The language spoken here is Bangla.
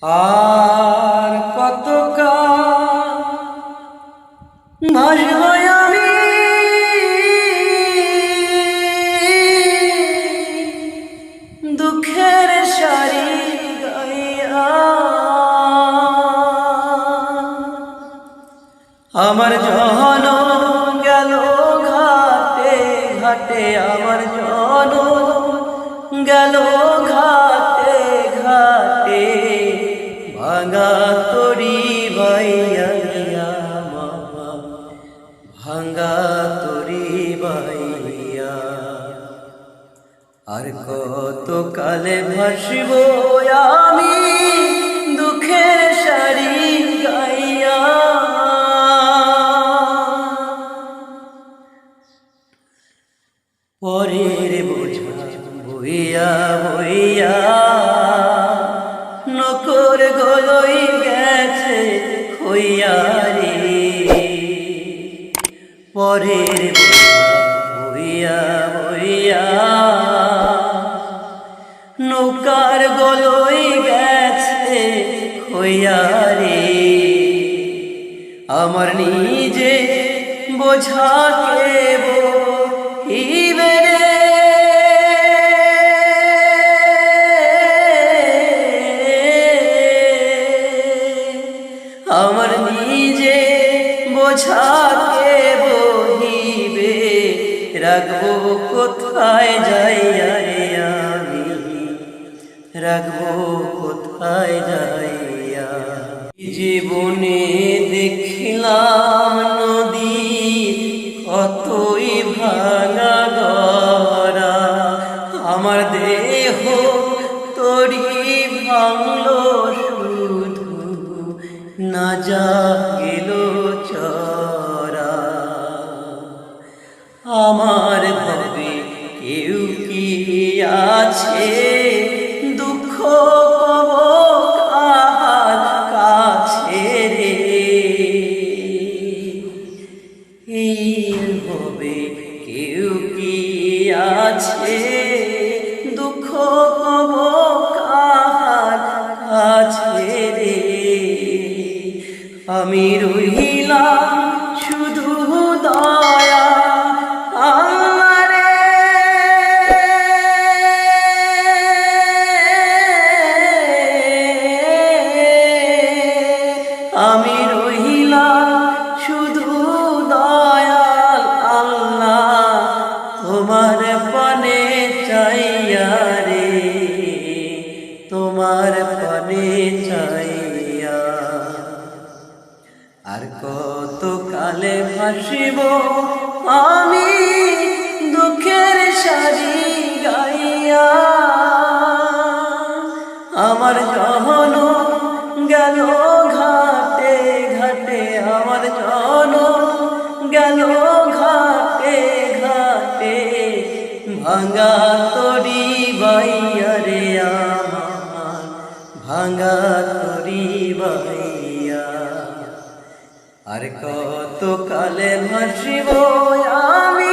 আর কতকাল ভাসব আমি দুঃখের সারি গাইয়া। আমার জনম গেল ঘাটে ঘাটে, আমার জনম গেল ঘাটে ঘাটে, ভাঙা তরি বাইয়া মামা, ভাঙা তরি বাইয়া। আর কত কালে ভাসব আমি দুঃখের সারি গাইয়া। পরের বোঝা বইয়া বইয়া নকর গলই গেছে হইয়া রে। পরের বোঝা বইয়া বইয়া নৌকার গলই গেছে হইয়া রে। আমার নিজে বোঝাকে বহিবে রে। আমার নিজে বোঝাকে বহিবে, রাখবো কোথায় যাইয়া রে আমি, রাখবো কোথায় যাইয়া। জীবনে দেখলাম নদী কতই ভাঙা গড়া, আমার দেহ তরি ভাঙলো শুধু, না যা গেল চরা। আমার ভাবে কেউ কি আছে, দুঃখ কব কার কাছে রে। এই ভাবে কেউ কি আছে, দুঃখ কব কার কাছে রে। আমি রইলাম শুধু দয়া আল্লাহরে। আমি রইলাম শুধু দয়াল আল্লাহ, তোমার পানে চাইয়া রে, তোমার পানে চাইয়া। আর কত কালে ভাসিব আমি দুঃখের সারি গাইয়া। আমার জনম গেল ঘাটে ঘাটে, আমার জনম গেল ঘাটে ঘাটে, ভাঙা তরি বাইয়া রে আমার, ভাঙা তরি বাইয়া। আর কত কালে ভাসব আমি